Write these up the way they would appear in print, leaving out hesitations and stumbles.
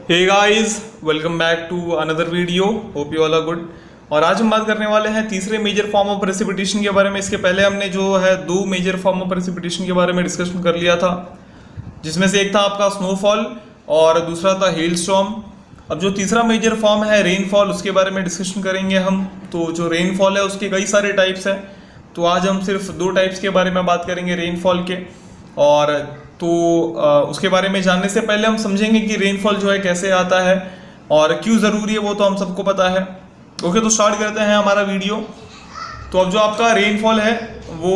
Hey guys, welcome back to another video. Hope you all are good. और आज हम बात करने वाले हैं तीसरे मेजर फॉर्म ऑफ प्रेसिपिटेशन के बारे में। इसके पहले हमने जो है दो मेजर फॉर्म ऑफ प्रेसिपिटेशन के बारे में डिस्कशन कर लिया था, जिसमें से एक था आपका स्नोफॉल और दूसरा था हेल स्टॉर्म। अब जो तीसरा मेजर फॉर्म है रेनफॉल, उसके बारे में डिस्कशन करेंगे हम। तो जो रेनफॉल है उसके कई सारे टाइप्स हैं, तो आज हम सिर्फ दो टाइप्स के बारे में बात करेंगे रेनफॉल के। और तो उसके बारे में जानने से पहले हम समझेंगे कि रेनफॉल जो है कैसे आता है और क्यों ज़रूरी है, वो तो हम सबको पता है। ओके, तो स्टार्ट करते हैं हमारा वीडियो। तो अब जो आपका रेनफॉल है वो,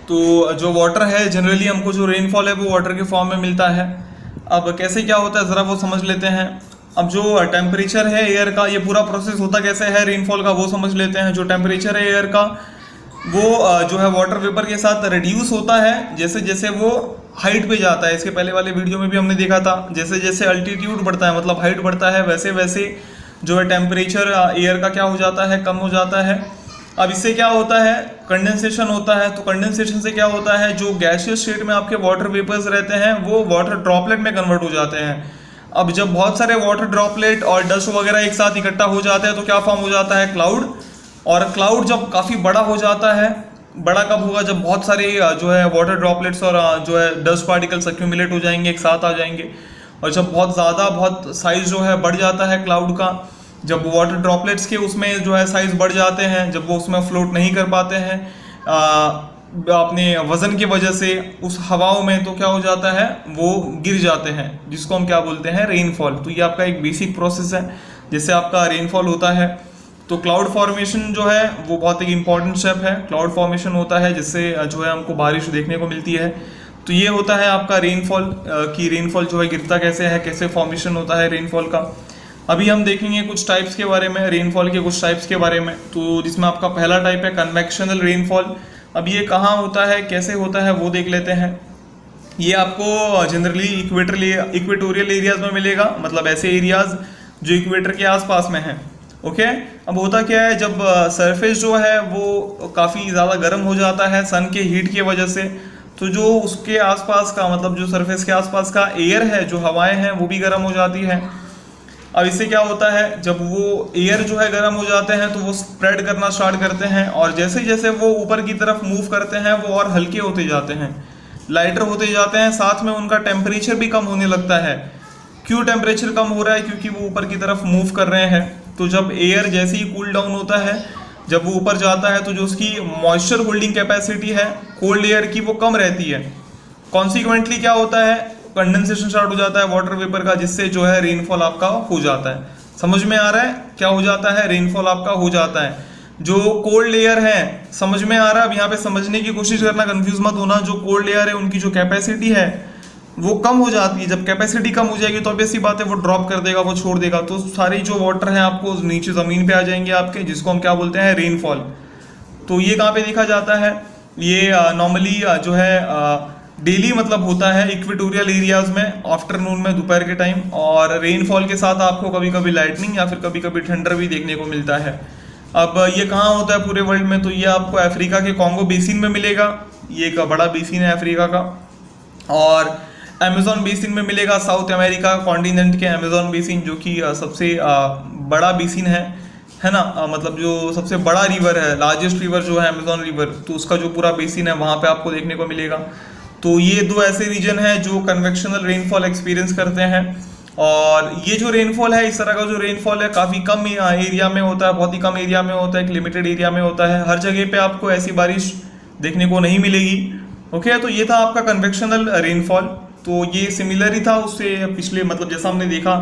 तो जो वाटर है, जनरली हमको जो रेनफॉल है वो वाटर के फॉर्म में मिलता है। अब कैसे क्या होता है ज़रा वो समझ लेते हैं। अब जो टेम्परेचर है एयर का, ये पूरा प्रोसेस होता कैसे है रेनफॉल का, वो समझ लेते हैं। जो टेम्परेचर है एयर का वो जो है वाटर वेपर के साथ रिड्यूस होता है जैसे जैसे वो हाइट पे जाता है। इसके पहले वाले वीडियो में भी हमने देखा था, जैसे जैसे अल्टीट्यूड बढ़ता है, मतलब हाइट बढ़ता है, वैसे वैसे जो है टेम्परेचर एयर का क्या हो जाता है, कम हो जाता है। अब इससे क्या होता है, कंडेंसेशन होता है। तो कंडेंसेशन से क्या होता है, जो गैसियस स्टेट में आपके वाटर वेपर्स रहते हैं वो वाटर ड्रॉपलेट में कन्वर्ट हो जाते हैं। अब जब बहुत सारे वाटर ड्रॉपलेट और डस्ट वगैरह एक साथ इकट्ठा हो जाते हैं तो क्या फॉर्म हो जाता है, क्लाउड। और क्लाउड जब काफ़ी बड़ा हो जाता है, बड़ा कब होगा, जब बहुत सारे जो है वाटर ड्रॉपलेट्स और जो है डस्ट पार्टिकल्स एक्यूमुलेट हो जाएंगे, एक साथ आ जाएंगे। और जब बहुत ज़्यादा बहुत साइज़ जो है बढ़ जाता है क्लाउड का, जब वाटर ड्रॉपलेट्स के उसमें जो है साइज़ बढ़ जाते हैं, जब वो उसमें फ्लोट नहीं कर पाते हैं अपने वज़न की वजह से उस हवाओं में, तो क्या हो जाता है, वो गिर जाते हैं, जिसको हम क्या बोलते हैं, रेनफॉल। तो ये आपका एक बेसिक प्रोसेस है जिससे आपका रेनफॉल होता है। तो क्लाउड फॉर्मेशन जो है वो बहुत एक इंपॉर्टेंट स्टेप है। क्लाउड फॉर्मेशन होता है जिससे जो है हमको बारिश देखने को मिलती है। तो ये होता है आपका रेनफॉल की रेनफॉल जो है गिरता कैसे है, कैसे फॉर्मेशन होता है रेनफॉल का। अभी हम देखेंगे कुछ टाइप्स के बारे में, रेनफॉल के कुछ टाइप्स के बारे में। तो जिसमें आपका पहला टाइप है कन्वेक्शनल रेनफॉल। अब ये कहाँ होता है, कैसे होता है, वो देख लेते हैं। ये आपको जनरली इक्वेटोरियल एरियाज में मिलेगा, मतलब ऐसे एरियाज जो इक्वेटर के आसपास में हैं। ओके, अब होता क्या है, जब सरफेस जो है वो काफ़ी ज़्यादा गर्म हो जाता है सन के हीट की वजह से, तो जो उसके आसपास का, मतलब जो सरफेस के आसपास का एयर है, जो हवाएं हैं, वो भी गर्म हो जाती है। अब इससे क्या होता है, जब वो एयर जो है गर्म हो जाते हैं तो वो स्प्रेड करना स्टार्ट करते हैं, और जैसे जैसे वो ऊपर की तरफ मूव करते हैं वो और हल्के होते जाते हैं, लाइटर होते जाते हैं, साथ में उनका टेम्परेचर भी कम होने लगता है। क्यों टेम्परेचर कम हो रहा है, क्योंकि वो ऊपर की तरफ मूव कर रहे हैं। तो जब एयर जैसे ही कूल डाउन होता है, जब वो ऊपर जाता है, तो जो उसकी मॉइस्चर होल्डिंग कैपेसिटी है कोल्ड एयर की, वो कम रहती है। कॉन्सिक्वेंटली क्या होता है, कंडेंसेशन स्टार्ट हो जाता है वाटर वेपर का, जिससे जो है रेनफॉल आपका हो जाता है। समझ में आ रहा है क्या हो जाता है, रेनफॉल आपका हो जाता है। जो कोल्ड लेयर है, समझ में आ रहा है, अब यहाँ पे समझने की कोशिश करना, कंफ्यूज मत होना। जो कोल्ड लेयर है उनकी जो कैपेसिटी है वो कम हो जाती है। जब कैपेसिटी कम हो जाएगी तो ऑब्वियसली बात है वो ड्रॉप कर देगा, वो छोड़ देगा, तो सारी जो वाटर है आपको नीचे ज़मीन पे आ जाएंगे आपके, जिसको हम क्या बोलते हैं, रेनफॉल। तो ये कहाँ पे देखा जाता है, ये नॉर्मली जो है डेली मतलब होता है इक्वेटोरियल एरियाज में, आफ्टरनून में, दोपहर के टाइम। और रेनफॉल के साथ आपको कभी कभी लाइटनिंग या फिर कभी कभी थंडर भी देखने को मिलता है। अब ये कहाँ होता है पूरे वर्ल्ड में, तो ये आपको अफ्रीका के कॉन्गो बेसिन में मिलेगा, ये एक बड़ा बेसिन है अफ्रीका का। और अमेजोन बेसिन में मिलेगा, साउथ अमेरिका कॉन्टिनेंट के अमेजोन बेसिन, जो कि सबसे बड़ा बेसिन है ना, मतलब जो सबसे बड़ा रिवर है, लार्जेस्ट रिवर जो है अमेजोन रिवर, तो उसका जो पूरा बेसिन है वहाँ पे आपको देखने को मिलेगा। तो ये दो ऐसे रीजन हैं जो कन्वेक्शनल रेनफॉल एक्सपीरियंस करते हैं। और ये जो रेनफॉल है, इस तरह का जो रेनफॉल है, काफ़ी कम एरिया में होता है, बहुत ही कम एरिया में होता है, एक लिमिटेड एरिया में होता है। हर जगह पे आपको ऐसी बारिश देखने को नहीं मिलेगी। ओके, तो ये था आपका कन्वेक्शनल रेनफॉल। तो ये सिमिलर ही था उससे पिछले, मतलब जैसा हमने देखा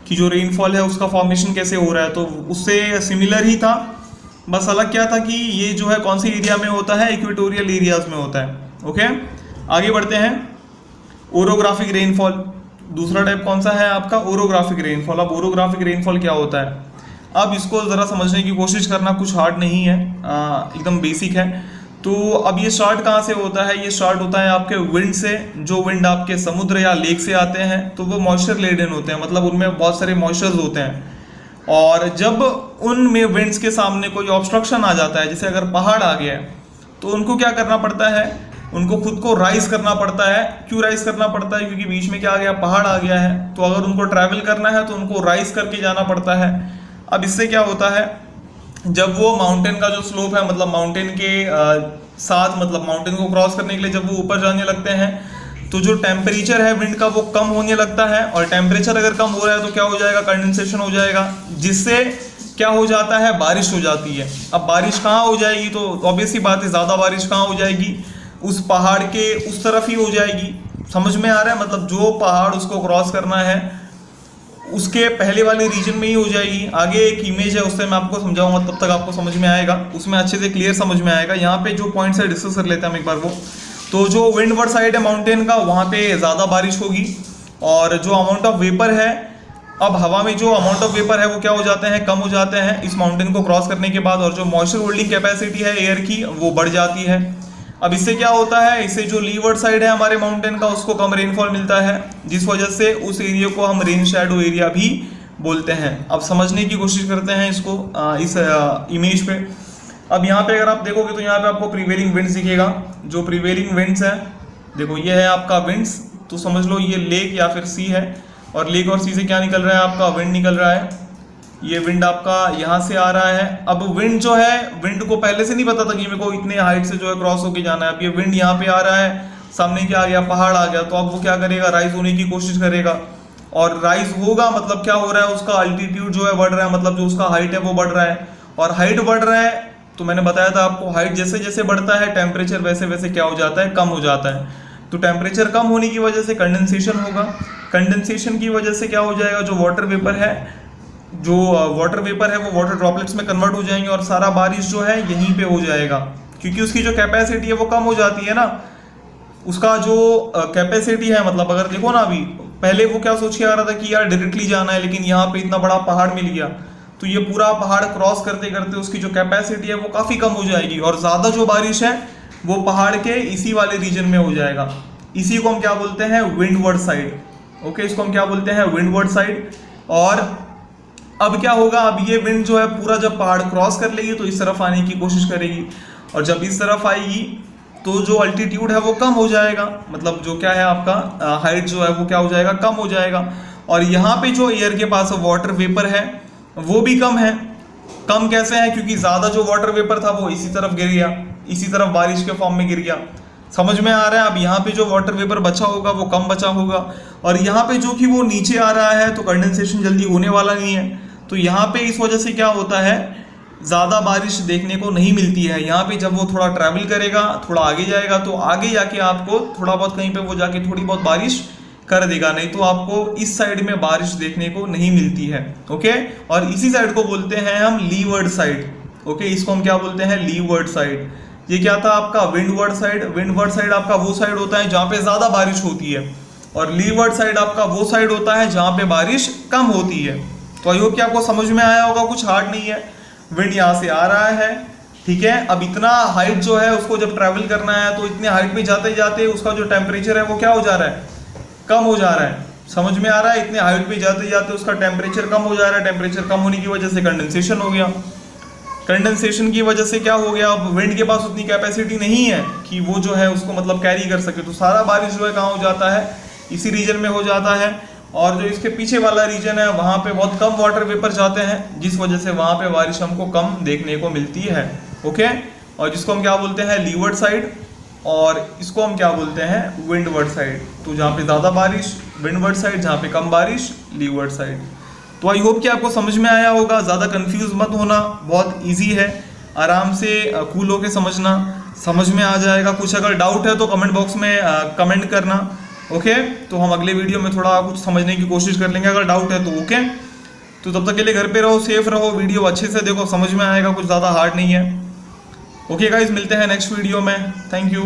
कि जो रेनफॉल है उसका फॉर्मेशन कैसे हो रहा है, तो उससे सिमिलर ही था। बस अलग क्या था कि ये जो है कौन से एरिया में होता है, इक्वेटोरियल एरियाज में होता है। ओके, आगे बढ़ते हैं। ओरोग्राफिक रेनफॉल दूसरा टाइप कौन सा है आपका, ओरोग्राफिक रेनफॉल। अब ओरोग्राफिक रेनफॉल क्या होता है, अब इसको ज़रा समझने की कोशिश करना, कुछ हार्ड नहीं है, एकदम बेसिक है। तो अब ये स्टार्ट कहाँ से होता है, ये स्टार्ट होता है आपके विंड से। जो विंड आपके समुद्र या लेक से आते हैं तो वो मॉइस्चर लेडन होते हैं, मतलब उनमें बहुत सारे मॉइस्चर्स होते हैं। और जब उनमें विंड्स के सामने कोई ऑब्स्ट्रक्शन आ जाता है, जैसे अगर पहाड़ आ गया है, तो उनको क्या करना पड़ता है, उनको खुद को राइज करना पड़ता है। क्यों राइज करना पड़ता है? क्योंकि बीच में क्या आ गया, पहाड़ आ गया है। तो अगर उनको ट्रैवल करना है तो उनको राइज करके जाना पड़ता है। अब इससे क्या होता है, जब वो माउंटेन का जो स्लोप है, मतलब माउंटेन के साथ, मतलब माउंटेन को क्रॉस करने के लिए जब वो ऊपर जाने लगते हैं तो जो टेम्परेचर है विंड का वो कम होने लगता है। और टेम्परेचर अगर कम हो रहा है तो क्या हो जाएगा, कंडेंसेशन हो जाएगा, जिससे क्या हो जाता है, बारिश हो जाती है। अब बारिश कहाँ हो जाएगी? तो ऑब्वियस सी बात है, ज़्यादा बारिश कहाँ हो जाएगी, उस पहाड़ के उस तरफ ही हो जाएगी। समझ में आ रहा है? मतलब जो पहाड़ उसको क्रॉस करना है उसके पहले वाले रीजन में ही हो जाएगी। आगे एक इमेज है, उससे मैं आपको समझाऊंगा, तब तक आपको समझ में आएगा, उसमें अच्छे से क्लियर समझ में आएगा। यहाँ पे जो पॉइंट्स है डिस्कस कर लेते हैं हम एक बार वो। तो जो विंडवर्ड साइड है माउंटेन का, वहाँ पे ज़्यादा बारिश होगी। और जो अमाउंट ऑफ वेपर है, अब हवा में जो अमाउंट ऑफ वेपर है वो क्या हो जाते हैं, कम हो जाते हैं इस माउंटेन को क्रॉस करने के बाद। और जो मॉइस्चर होल्डिंग कैपेसिटी है एयर की वो बढ़ जाती है। अब इससे क्या होता है, इससे जो लीवर्ड साइड है हमारे माउंटेन का उसको कम रेनफॉल मिलता है, जिस वजह से उस एरिया को हम रेन शैडो एरिया भी बोलते हैं। अब समझने की कोशिश करते हैं इसको इस इमेज पे। अब यहाँ पे अगर आप देखोगे तो यहाँ पे आपको प्रीवेलिंग विंड्स दिखेगा। जो प्रीवेलिंग विंड्स है, देखो ये है आपका विंड्स, तो समझ लो ये लेक या फिर सी है। और लेक और सी से क्या निकल रहा है, आपका विंड निकल रहा है। ये विंड आपका यहाँ से आ रहा है। अब विंड जो है, विंड को पहले से नहीं पता था कि मेरे को इतने हाइट से जो है क्रॉस होके जाना है। अब ये विंड यहाँ पे आ रहा है, सामने क्या आ गया, पहाड़ आ गया। तो अब वो क्या करेगा, राइज होने की कोशिश करेगा। और राइज होगा मतलब क्या हो रहा है, उसका अल्टीट्यूड जो है बढ़ रहा है, मतलब जो उसका हाइट है वो बढ़ रहा है। और हाइट बढ़ रहा है तो मैंने बताया था आपको, हाइट जैसे जैसे बढ़ता है टेम्परेचर वैसे वैसे क्या हो जाता है, कम हो जाता है। तो टेम्परेचर कम होने की वजह से कंडेंसेशन होगा। कंडेंसेशन की वजह से क्या हो जाएगा, जो वाटर वेपर है वो वाटर ड्रॉपलेट्स में कन्वर्ट हो जाएंगे और सारा बारिश जो है यहीं पे हो जाएगा। क्योंकि उसकी जो कैपेसिटी है वो कम हो जाती है ना, उसका जो कैपेसिटी है, मतलब अगर देखो ना, अभी पहले वो क्या सोच के आ रहा था कि यार डायरेक्टली जाना है, लेकिन यहाँ पे इतना बड़ा पहाड़ मिल गया तो ये पूरा पहाड़ क्रॉस करते करते उसकी जो कैपेसिटी है वो काफ़ी कम हो जाएगी। और ज़्यादा जो बारिश है वो पहाड़ के इसी वाले रीजन में हो जाएगा। इसी को हम क्या बोलते हैं, विंडवर्ड साइड। ओके, इसको हम क्या बोलते हैं, विंडवर्ड साइड। और अब क्या होगा, अब ये विंड जो है पूरा जब पहाड़ क्रॉस कर लेगी तो इस तरफ आने की कोशिश करेगी। और जब इस तरफ आएगी तो जो अल्टीट्यूड है वो कम हो जाएगा, मतलब जो क्या है आपका हाइट जो है वो क्या हो जाएगा, कम हो जाएगा। और यहाँ पे जो एयर के पास वाटर वेपर है वो भी कम है। कम कैसे है, क्योंकि ज़्यादा जो वाटर वेपर था वो इसी तरफ गिर गया, इसी तरफ बारिश के फॉर्म में गिर गया। समझ में आ रहा है? अब यहाँ पे जो वाटर वेपर बचा होगा वो कम बचा होगा। और यहाँ पे जो कि वो नीचे आ रहा है तो कंडेंसेशन जल्दी होने वाला नहीं है। तो यहाँ पे इस वजह से क्या होता है, ज़्यादा बारिश देखने को नहीं मिलती है। यहाँ पे जब वो थोड़ा ट्रैवल करेगा, थोड़ा आगे जाएगा, तो आगे जाके आपको थोड़ा बहुत कहीं पे वो जाके थोड़ी बहुत बारिश कर देगा, नहीं तो आपको इस साइड में बारिश देखने को नहीं मिलती है। ओके, और इसी साइड को बोलते हैं हम लीवर्ड साइड। ओके, इसको हम क्या बोलते हैं, लीवर्ड साइड। ये क्या था आपका, विंडवर्ड साइड। विंडवर्ड साइड आपका वो साइड होता है जहाँ पे ज़्यादा बारिश होती है, और लीवर्ड साइड आपका वो साइड होता है जहाँ पे बारिश कम होती है। तो आई होप कि आपको समझ में आया होगा, कुछ हार्ड नहीं है। विंड यहाँ से आ रहा है, ठीक है। अब इतना हाइट जो है उसको जब ट्रैवल करना है तो इतने हाइट पे जाते जाते उसका जो टेम्परेचर है वो क्या हो जा रहा है, कम हो जा रहा है। समझ में आ रहा है? इतने हाइट पे जाते जाते उसका टेम्परेचर कम हो जा रहा है। टेम्परेचर कम होने की वजह से कंडेंसेशन हो गया। कंडेंसेशन की वजह से क्या हो गया, अब विंड के पास उतनी कैपेसिटी नहीं है कि वो जो है उसको मतलब कैरी कर सके। तो सारा बारिश जो है कहाँ हो जाता है, इसी रीजन में हो जाता है। और जो इसके पीछे वाला रीजन है वहाँ पे बहुत कम वाटर वेपर जाते हैं, जिस वजह से वहाँ पे बारिश हमको कम देखने को मिलती है। ओके, और जिसको हम क्या बोलते हैं, लीवर्ड साइड, और इसको हम क्या बोलते हैं, विंडवर्ड साइड। तो जहाँ पे ज़्यादा बारिश विंडवर्ड साइड, जहाँ पे कम बारिश लीवर्ड साइड। तो आई होप कि आपको समझ में आया होगा। ज़्यादा कंफ्यूज मत होना, बहुत इजी है, आराम से कूल होके समझना, समझ में आ जाएगा। कुछ अगर डाउट है तो कमेंट बॉक्स में कमेंट करना। ओके, तो हम अगले वीडियो में थोड़ा कुछ समझने की कोशिश कर लेंगे अगर डाउट है तो। ओके, तो तब तक के लिए घर पे रहो, सेफ रहो, वीडियो अच्छे से देखो, समझ में आएगा, कुछ ज़्यादा हार्ड नहीं है। ओके गाइज, मिलते हैं नेक्स्ट वीडियो में। Thank you.